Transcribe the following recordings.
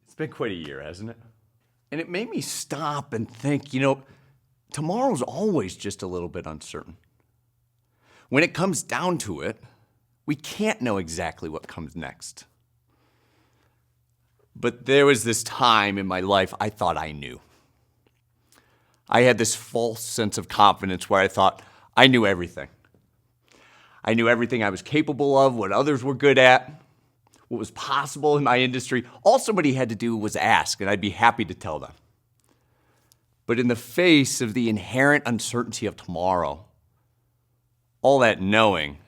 It's been quite a year, hasn't it? And it made me stop and think, tomorrow's always just a little bit uncertain. When it comes down to it, we can't know exactly what comes next. But there was this time in my life I thought I knew. I had this false sense of confidence where I thought I knew everything. I knew everything I was capable of, what others were good at, what was possible in my industry. All somebody had to do was ask, and I'd be happy to tell them. But in the face of the inherent uncertainty of tomorrow, all that knowing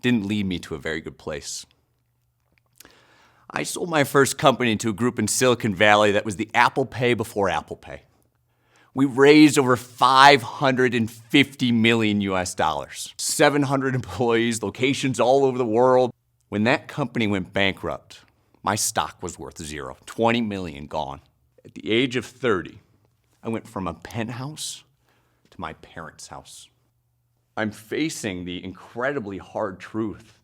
didn't lead me to a very good place. I sold my first company to a group in Silicon Valley that was the Apple Pay before Apple Pay. We raised over $550 million US, 700 employees, locations all over the world. When that company went bankrupt, my stock was worth zero, 20 million gone. At the age of 30, I went from a penthouse to my parents' house. I'm facing the incredibly hard truth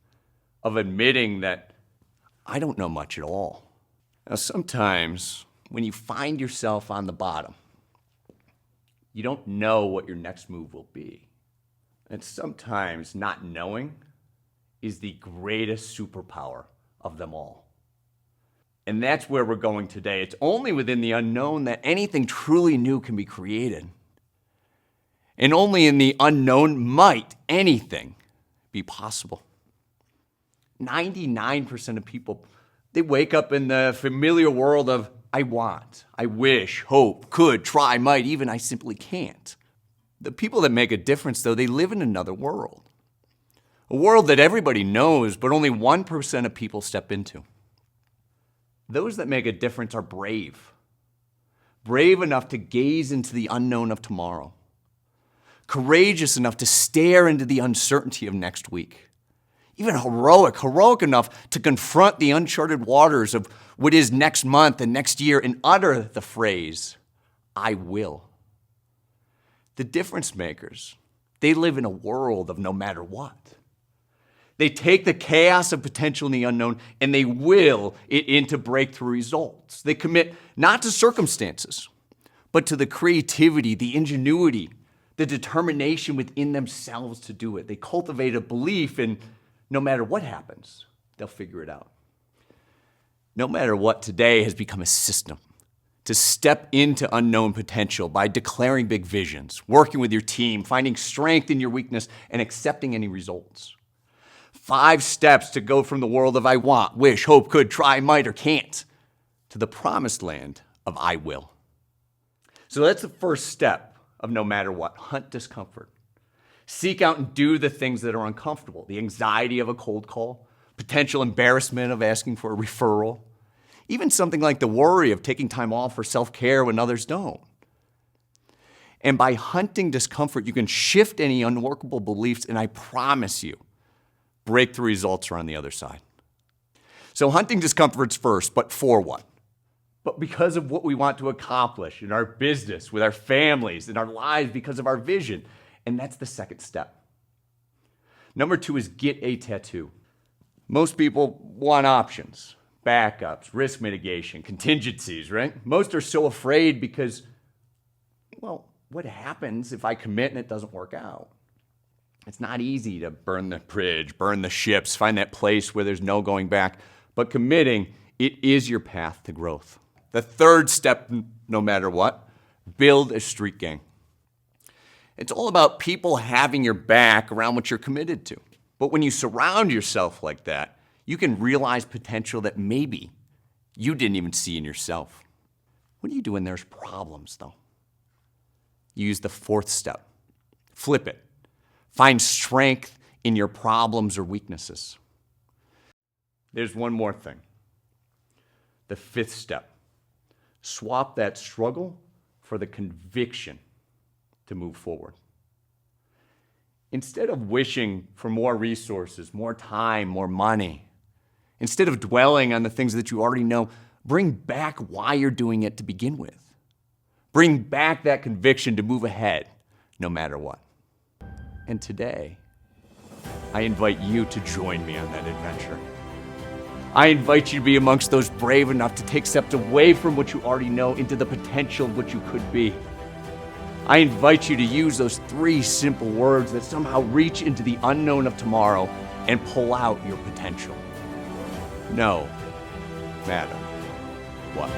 of admitting that I don't know much at all. Now, sometimes when you find yourself on the bottom, you don't know what your next move will be. And sometimes not knowing is the greatest superpower of them all. And that's where we're going today. It's only within the unknown that anything truly new can be created. And only in the unknown might anything be possible. 99% of people, they wake up in the familiar world of I want, I wish, hope, could, try, might, even I simply can't. The people that make a difference, though, they live in another world. A world that everybody knows, but only 1% of people step into. Those that make a difference are brave. Brave enough to gaze into the unknown of tomorrow. Courageous enough to stare into the uncertainty of next week. Even heroic enough to confront the uncharted waters of what is next month and next year and utter the phrase, I will. The difference makers, they live in a world of no matter what. They take the chaos of potential in the unknown and they will it into breakthrough results. They commit not to circumstances, but to the creativity, the ingenuity, the determination within themselves to do it. They cultivate a belief in no matter what happens, they'll figure it out. No matter what today has become a system to step into unknown potential by declaring big visions, working with your team, finding strength in your weakness, and accepting any results. 5 steps to go from the world of I want, wish, hope, could, try, might, or can't to the promised land of I will. So that's the first step of no matter what. Hunt discomfort. Seek out and do the things that are uncomfortable. The anxiety of a cold call, potential embarrassment of asking for a referral, even something like the worry of taking time off for self-care when others don't. And by hunting discomfort, you can shift any unworkable beliefs, and I promise you, breakthrough results are on the other side. So hunting discomfort's first, but for what? But because of what we want to accomplish in our business, with our families, in our lives, because of our vision. And that's the second step. Number 2 is get a tattoo. Most people want options, backups, risk mitigation, contingencies, right? Most are so afraid because, well, what happens if I commit and it doesn't work out? It's not easy to burn the bridge, burn the ships, find that place where there's no going back. But committing, it is your path to growth. The third step, no matter what, build a street gang. It's all about people having your back around what you're committed to. But when you surround yourself like that, you can realize potential that maybe you didn't even see in yourself. What do you do when there's problems, though? Use the 4th step. Flip it. Find strength in your problems or weaknesses. There's one more thing. The 5th step. Swap that struggle for the conviction to move forward. Instead of wishing for more resources, more time, more money, instead of dwelling on the things that you already know, bring back why you're doing it to begin with. Bring back that conviction to move ahead, no matter what. And today, I invite you to join me on that adventure. I invite you to be amongst those brave enough to take steps away from what you already know into the potential of what you could be. I invite you to use those 3 simple words that somehow reach into the unknown of tomorrow and pull out your potential. No matter what.